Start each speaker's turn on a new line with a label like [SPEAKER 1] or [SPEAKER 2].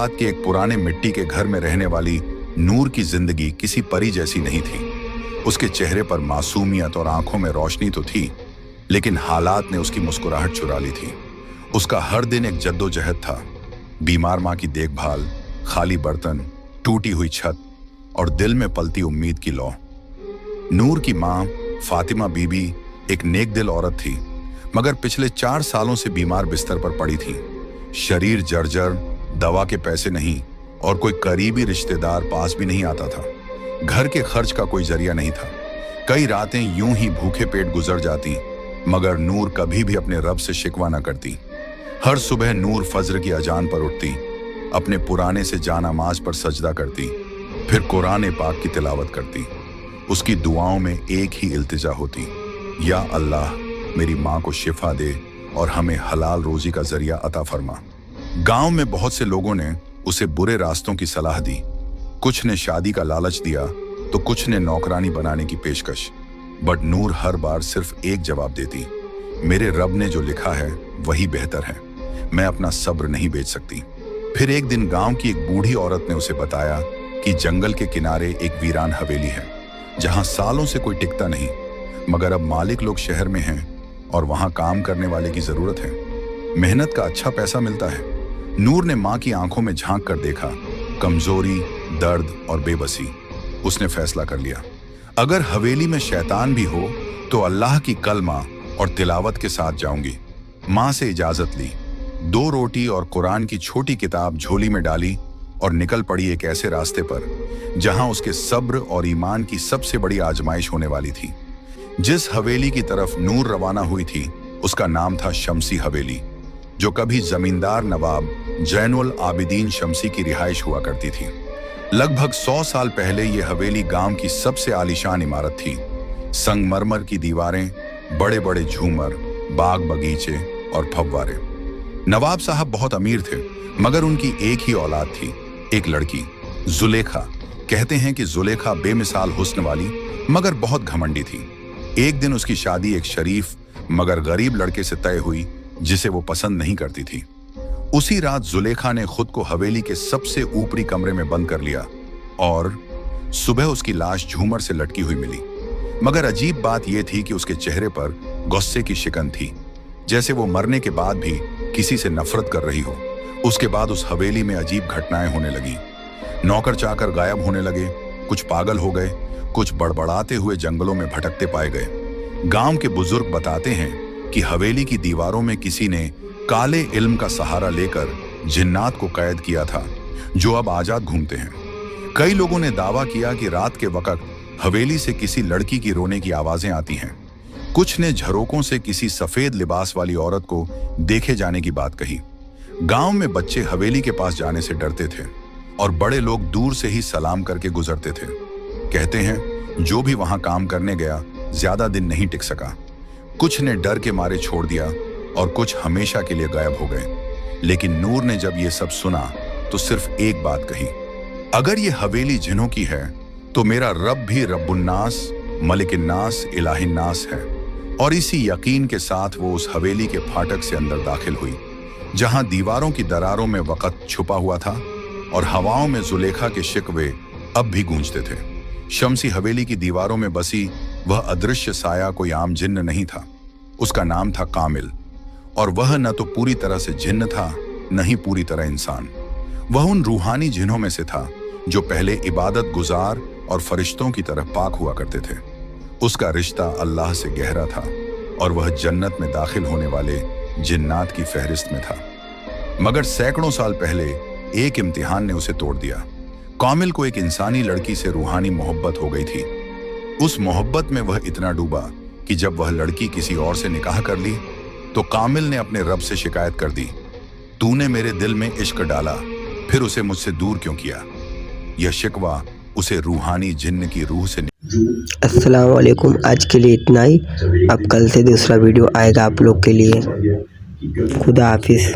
[SPEAKER 1] बात कि एक पुराने मिट्टी के घर में रहने वाली नूर की जिंदगी किसी परी जैसी नहीं थी। उसके चेहरे पर मासूमियत और आंखों में रोशनी तो थी, लेकिन हालात ने उसकी मुस्कुराहट चुरा ली थी। उसका हर दिन एक जद्दोजहद था। बीमार माँ की देखभाल, खाली बर्तन, टूटी हुई छत और दिल में पलती उम्मीद की लौ। नूर की माँ फातिमा बीबी एक नेक दिल औरत थी, मगर पिछले 4 सालों से बीमार बिस्तर पर पड़ी थी। शरीर जर्जर, दवा के पैसे नहीं और कोई करीबी रिश्तेदार पास भी नहीं आता था। घर के खर्च का कोई जरिया नहीं था। कई रातें यूं ही भूखे पेट गुजर जाती, मगर नूर कभी भी अपने रब से शिकवा न करती। हर सुबह नूर फज्र की अजान पर उठती, अपने पुराने से जानामाज पर सजदा करती, फिर कुरान पाक की तिलावत करती। उसकी दुआओं में एक ही इल्तिजा होती, या अल्लाह मेरी माँ को शिफा दे और हमें हलाल रोजी का जरिया अता फरमा। गांव में बहुत से लोगों ने उसे बुरे रास्तों की सलाह दी। कुछ ने शादी का लालच दिया तो कुछ ने नौकरानी बनाने की पेशकश। बट नूर हर बार सिर्फ एक जवाब देती, मेरे रब ने जो लिखा है वही बेहतर है, मैं अपना सब्र नहीं बेच सकती। फिर एक दिन गांव की एक बूढ़ी औरत ने उसे बताया कि जंगल के किनारे एक वीरान हवेली है, जहां सालों से कोई टिकता नहीं, मगर अब मालिक लोग शहर में हैं और वहां काम करने वाले की जरूरत है। मेहनत का अच्छा पैसा मिलता है। नूर ने माँ की आंखों में झांक कर देखा, कमजोरी, दर्द और बेबसी। उसने फैसला कर लिया, अगर हवेली में शैतान भी हो तो अल्लाह की कलमा और तिलावत के साथ जाऊंगी। माँ से इजाजत ली, 2 रोटी और कुरान की छोटी किताब झोली में डाली और निकल पड़ी एक ऐसे रास्ते पर जहां उसके सब्र और ईमान की सबसे बड़ी आजमाइश होने वाली थी। जिस हवेली की तरफ नूर रवाना हुई थी उसका नाम था शमसी हवेली, जो कभी जमींदार नवाब जैनुल आबिदीन शमसी की रिहाइश हुआ करती थी। लगभग 100 साल पहले ये हवेली गांव की सबसे आलीशान इमारत थी। संगमरमर की दीवारें, बड़े बड़े झूमर, बाग बगीचे और फव्वारे। नवाब साहब बहुत अमीर थे, मगर उनकी एक ही औलाद थी, एक लड़की, जुलेखा। कहते हैं कि जुलेखा बेमिसाल हुस्न वाली मगर बहुत घमंडी थी। एक दिन उसकी शादी एक शरीफ मगर गरीब लड़के से तय हुई जिसे वो पसंद नहीं करती थी। उसी रात जुलेखा ने खुद को हवेली के सबसे ऊपरी कमरे में बंद कर लिया और सुबह उसकी लाश झूमर से लटकी हुई मिली। मगर अजीब बात यह थी कि उसके चेहरे पर गुस्से की शिकन थी, जैसे वो मरने के बाद भी किसी से नफरत कर रही हो। उसके बाद उस हवेली में अजीब घटनाएं होने लगी। नौकर चाकर गायब होने लगे, कुछ पागल हो गए, कुछ बड़बड़ाते हुए जंगलों में भटकते पाए गए। गांव के बुजुर्ग बताते हैं कि हवेली की दीवारों में किसी ने काले इल्म का सहारा लेकर जिन्नात को कैद किया था, जो अब आजाद घूमते हैं। कई लोगों ने दावा किया कि रात के वक्त हवेली से किसी लड़की की रोने की आवाजें आती हैं। कुछ ने झरोकों से किसी सफेद लिबास वाली औरत को देखे जाने की बात कही। गांव में बच्चे हवेली के पास जाने से डरते थे और बड़े लोग दूर से ही सलाम करके गुजरते थे। कहते हैं जो भी वहां काम करने गया ज्यादा दिन नहीं टिक सका। कुछ ने डर के मारे छोड़ दिया और कुछ हमेशा के लिए गायब हो गए। लेकिन नूर ने जब ये सब सुना तो सिर्फ एक बात कही, अगर ये हवेली जिन्हों की है तो मेरा रब भी रब्बुन्नास, मलिकिन्नास, इलाहिन्नास है। और इसी यकीन के साथ वो उस हवेली के फाटक से अंदर दाखिल हुई, जहां दीवारों की दरारों में वक़्त छुपा हुआ था और हवाओं में जुलेखा के शिकवे अब भी गूंजते थे। शमसी हवेली की दीवारों में बसी वह अदृश्य साया कोई आम जिन्न नहीं था। उसका नाम था कामिल, और वह न तो पूरी तरह से जिन्न था, न ही पूरी तरह इंसान। वह उन रूहानी जिन्हों में से था जो पहले इबादत गुजार और फरिश्तों की तरह पाक हुआ करते थे। उसका रिश्ता अल्लाह से गहरा था और वह जन्नत में दाखिल होने वाले जिन्नात की फहरिस्त में था। मगर सैकड़ों साल पहले एक इम्तिहान ने उसे तोड़ दिया। कामिल को एक इंसानी लड़की से रूहानी मोहब्बत हो गई थी। उस मोहब्बत में वह इतना डूबा कि जब वह लड़की किसी और से निकाह कर ली तो कामिल ने अपने रब से शिकायत कर दी, तूने मेरे दिल में इश्क डाला, फिर उसे मुझसे दूर क्यों किया। यह शिकवा उसे रूहानी जिन्न की रूह से।
[SPEAKER 2] अस्सलाम वालेकुम, आज के लिए इतना ही। अब कल से दूसरा वीडियो आएगा आप लोग के लिए। खुदा हाफिज।